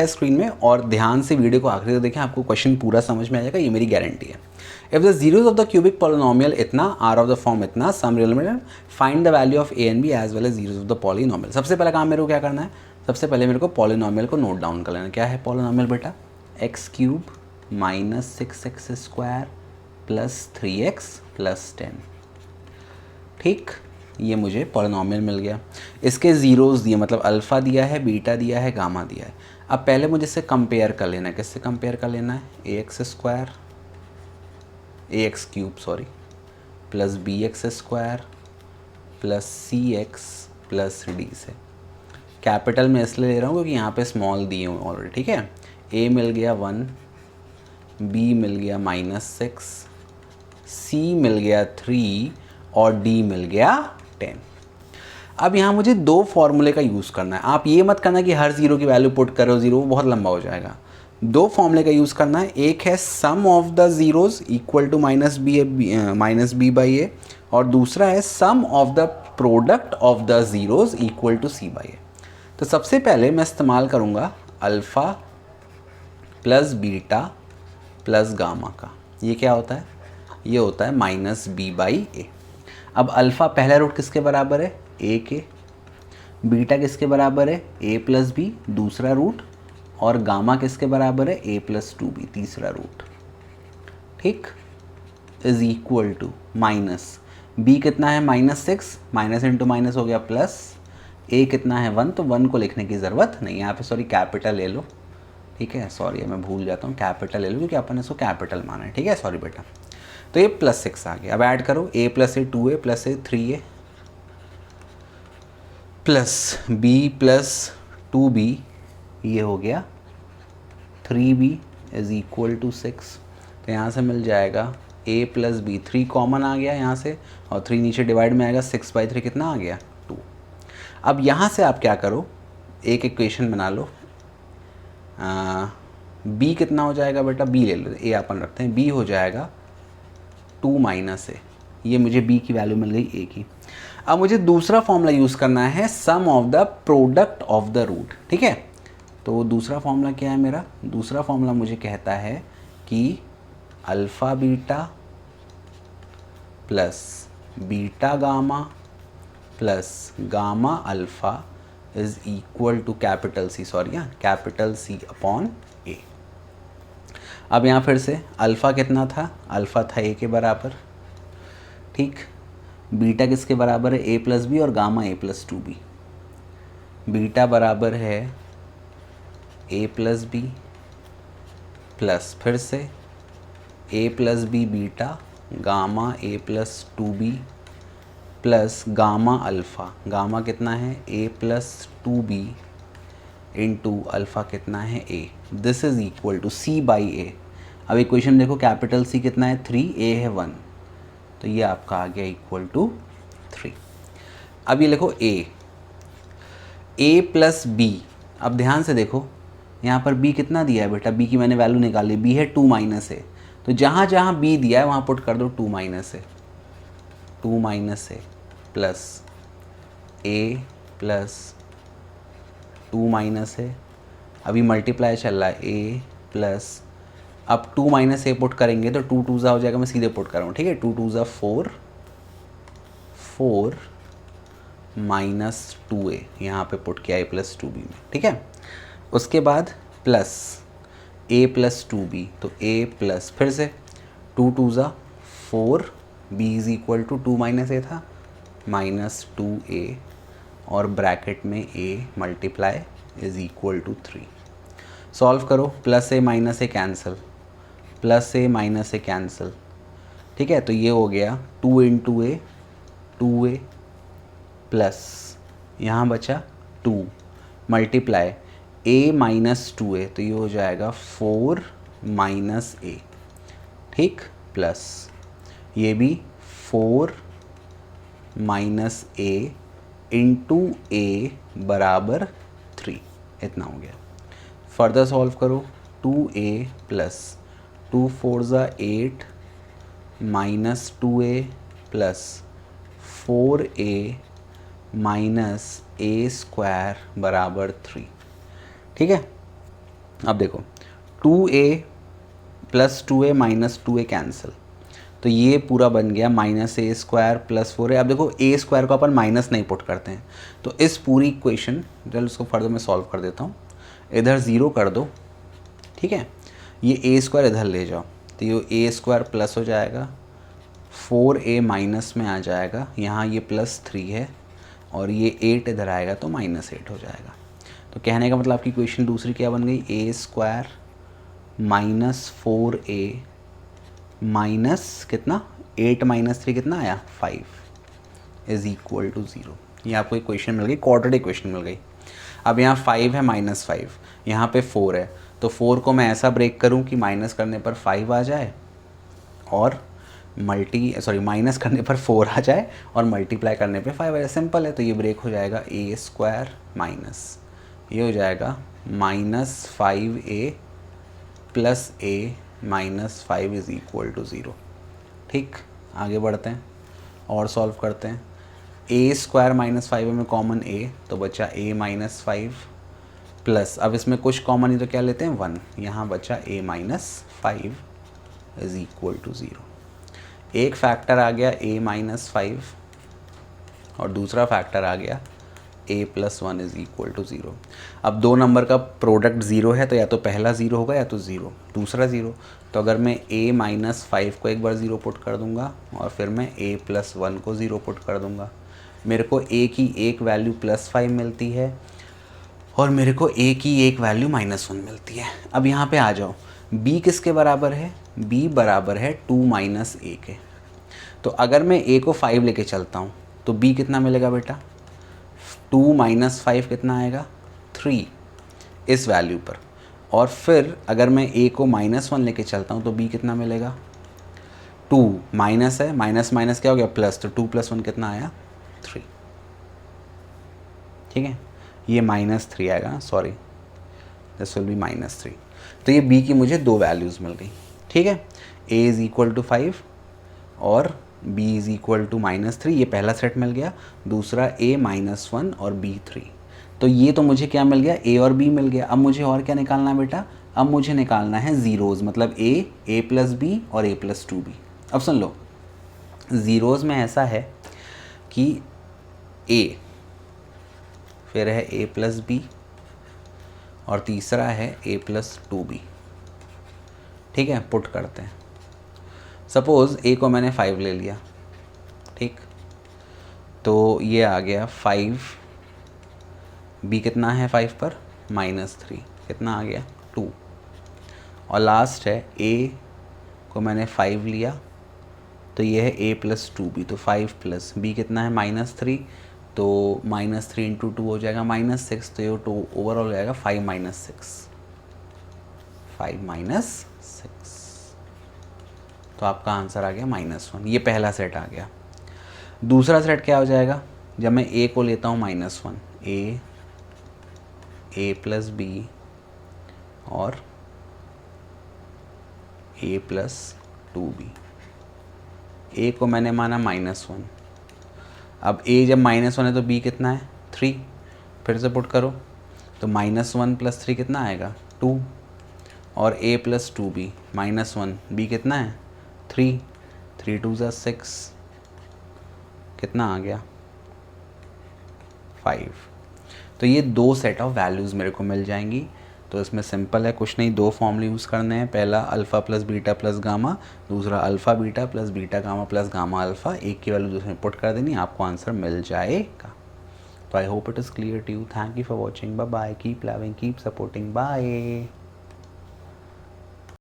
Screen में, और ध्यान से वीडियो को आखिरी तक देखें, आपको क्वेश्चन पूरा समझ में आ जाएगा, ये मेरी गारंटी है। If the zeros of the cubic polynomial इतना, आर ऑफ द फॉर्म इतना, some real number, find the value of A and B as well as zeros of the polynomial. सबसे पहला काम मेरे को क्या करना है, सबसे पहले मेरे को पॉलिनोमियल को नोट डाउन कर लेना। क्या है पॉलिनोमियल बेटा? X cube minus 6x square plus 3x plus 10। ठीक, ये मुझे पॉलिनोमियल मिल गया। इसके ज़ीरोज़ दिए, मतलब अल्फ़ा दिया है, बीटा दिया है, गामा दिया है। अब पहले मुझे इससे कंपेयर कर लेना है। किससे कंपेयर कर लेना है? ax square, ax cube sorry, plus bx square plus cx plus d से। कैपिटल में इसलिए ले रहा हूँ क्योंकि यहाँ पे स्मॉल दिए हुए ऑलरेडी। ठीक है, a मिल गया 1, b मिल गया -6, c मिल गया 3 और d मिल गया 10। अब यहाँ मुझे दो फॉर्मूले का यूज़ करना है। आप ये मत करना कि हर ज़ीरो की वैल्यू पुट करो ज़ीरो, वो बहुत लंबा हो जाएगा। दो फॉर्मूले का यूज़ करना है। एक है sum of the zeros equal to minus b by a, और दूसरा है sum of the product of the zeros equal to c by a. तो सबसे पहले मैं इस्तेमाल करूँगा alpha plus beta plus gamma का। ये क्या होता है? ये होता है माइनस बी बाई ए। अब अल्फ़ा पहला रूट किसके बराबर है? ए के। बीटा किसके बराबर है? ए प्लस बी दूसरा रूट, और गामा किसके बराबर है? ए प्लस 2b तीसरा रूट। ठीक, is equal to minus B कितना है? -6, माइनस इंटू माइनस हो गया प्लस, ए कितना है? 1, तो 1 को लिखने की ज़रूरत नहीं है यहाँ पे, सॉरी कैपिटल ले लो। ठीक है, सॉरी मैं भूल जाता हूँ, कैपिटल ले लो क्योंकि अपन इसको कैपिटल माना है। ठीक है, सॉरी बेटा। तो ये +6 आ गया। अब ऐड करो, a plus A 2a plus A 3a plus b plus 2b, ये हो गया 3b इज इक्वल टू 6। तो यहाँ से मिल जाएगा a प्लस बी, 3 कॉमन आ गया यहाँ से, और 3 नीचे डिवाइड में आएगा, 6/3 कितना आ गया? 2। अब यहाँ से आप क्या करो, एक इक्वेशन बना लो। b कितना हो जाएगा बेटा? b ले लो, a अपन रखते हैं, b हो जाएगा 2 माइनस ए। ये मुझे b की वैल्यू मिल गई a की। अब मुझे दूसरा फॉर्मूला यूज़ करना है, sum of the product of the root. ठीक है, तो दूसरा फॉर्मूला क्या है मेरा? दूसरा फॉर्मूला मुझे कहता है कि alpha beta plus beta gamma plus gamma alpha is equal to capital C upon a. अब यहाँ फिर से अल्फ़ा कितना था? अल्फ़ा था a के बराबर। ठीक, बीटा किसके बराबर है? a प्लस बी, और gamma a plus 2b। Beta बराबर है a प्लस बी प्लस फिर से a plus B beta, gamma a plus 2b plus gamma alpha. Gamma कितना है? a plus 2b into alpha कितना है? a। This is equal to c by a. अब equation देखो, कैपिटल C कितना है? 3, a है 1, तो ये आपका आ गया इक्वल टू 3। अब ये लिखो a प्लस बी। अब ध्यान से देखो, यहाँ पर b कितना दिया है बेटा? b की मैंने वैल्यू निकाली, b है 2 माइनस ए, तो जहाँ जहाँ b दिया है वहाँ पुट कर दो 2 minus a. 2 minus a plus a plus 2 minus a, अभी मल्टीप्लाई चल रहा है, a प्लस, अब 2 माइनस ए पुट करेंगे तो 2 2 हो जाएगा, मैं सीधे पुट कर रहा हूँ। ठीक है, 2 2 4, 4 माइनस 2a यहाँ पे पुट किया a प्लस 2b में। ठीक है, उसके बाद प्लस a प्लस 2b, तो a प्लस फिर से 2 2 4, b is equal to 2 minus a था, माइनस 2a, और ब्रैकेट में a multiply is equal to 3। Solve करो, plus a minus a cancel, plus a minus a cancel. ठीक है, तो ये हो गया 2 इंटू ए 2a प्लस यहाँ बचा 2 मल्टीप्लाई a माइनस 2a, तो ये हो जाएगा 4 माइनस a। ठीक, प्लस ये भी 4 माइनस a इंटू a बराबर 3, इतना हो गया। फर्दर सॉल्व करो, 2a plus 2 4 8 minus 2a plus 4a minus a square बराबर 3। ठीक है, अब देखो 2a plus 2a minus 2a cancel, तो ये पूरा बन गया -a² प्लस 4a। अब देखो a² को अपन माइनस नहीं पुट करते हैं, तो इस पूरी इक्वेशन, चलो इसको फर्दर मैं सॉल्व कर देता हूँ। इधर 0 कर दो, ठीक है, ये a² इधर ले जाओ, तो ये a² प्लस हो जाएगा, 4a माइनस में आ जाएगा, यहाँ ये +3 है और ये 8 इधर आएगा तो -8 हो जाएगा। तो कहने का मतलब आपकी इक्वेशन दूसरी क्या बन गई, a² माइनस 4a माइनस कितना 8 माइनस 3 कितना आया 5 इज इक्वल टू 0। ये आपको इक्वेशन मिल गई, क्वाड्रेटिक इक्वेशन मिल गई। अब यहाँ 5 है -5, यहाँ पे 4 है, तो 4 को मैं ऐसा ब्रेक करूँ कि माइनस करने पर 5 आ जाए और माइनस करने पर 4 आ जाए और मल्टीप्लाई करने पे 5 आ जाए। सिंपल है, तो ये ब्रेक हो जाएगा a² माइनस, ये हो जाएगा -5a plus a minus 5 is equal to 0। ठीक, आगे बढ़ते हैं और सॉल्व करते हैं। a² माइनस 5 में कॉमन a, तो बचा a माइनस 5 प्लस, अब इसमें कुछ कॉमन ही तो क्या लेते हैं 1, यहाँ बचा a minus 5 is equal to 0। एक फैक्टर आ गया a माइनस 5 और दूसरा फैक्टर आ गया a plus 1 is equal to 0। अब दो नंबर का प्रोडक्ट 0 है, तो या तो पहला 0 होगा या तो 0 दूसरा 0। तो अगर मैं a माइनस 5 को एक बार 0 पुट कर दूंगा और फिर मैं a प्लस 1 को 0 पुट कर दूंगा, मेरे को a की एक वैल्यू +5 मिलती है और मेरे को a की एक वैल्यू -1 मिलती है। अब यहाँ पे आ जाओ, b किसके बराबर है, b बराबर है 2 माइनस a के। तो अगर मैं a को 5 लेके चलता हूँ तो b कितना मिलेगा बेटा, 2 माइनस 5 कितना आएगा 3 इस वैल्यू पर। और फिर अगर मैं a को -1 लेके चलता हूँ तो b कितना मिलेगा, 2 माइनस है, माइनस माइनस क्या हो गया प्लस, तो 2 + 1 कितना आया 3। ठीक है, ये -3 आएगा, सॉरी दिस विल बी -3। तो ये b की मुझे दो वैल्यूज़ मिल गई। ठीक है, a इज़ इक्वल टू 5 और b इज़ इक्वल टू -3, ये पहला सेट मिल गया। दूसरा a -1 और b 3। तो ये तो मुझे क्या मिल गया, a और b मिल गया। अब मुझे और क्या निकालना है बेटा, अब मुझे निकालना है ज़ीरोज़, मतलब a प्लस b और a प्लस 2b। अब सुन लो, ज़ीरोज़ में ऐसा है कि a, फिर है a प्लस b और तीसरा है a प्लस 2b। ठीक है, पुट करते हैं। सपोज़ a को मैंने 5 ले लिया, ठीक, तो ये आ गया 5, b कितना है 5 पर -3, कितना आ गया 2। और लास्ट है a को मैंने 5 लिया, तो ये है a प्लस 2b, तो 5 प्लस b कितना है -3, तो -3 × 2 हो जाएगा -6, तो ये 2 ओवरऑल हो जाएगा 5 - 6, 5 - 6। तो आपका आंसर आ गया -1। ये पहला सेट आ गया। दूसरा सेट क्या हो जाएगा, जब मैं a को लेता हूँ -1, a प्लस b और a प्लस 2b। a को मैंने माना -1, अब a जब -1 है तो b कितना है 3, फिर से पुट करो, तो -1 + 3 कितना आएगा 2, और a प्लस 2b -1, b कितना है 3, 3 × 2 = 6, कितना आ गया 5। तो ये दो सेट ऑफ वैल्यूज़ मेरे को मिल जाएंगी। तो इसमें सिंपल है, कुछ नहीं, दो फॉर्मूले यूज़ करने हैं। पहला alpha plus beta plus gamma, दूसरा alpha beta plus beta gamma plus gamma alpha. एक की वैल्यू दूसरे में पुट कर देनी, आपको आंसर मिल जाएगा। तो I hope it is clear to you. Thank you for watching, bye bye, keep loving, keep supporting, bye.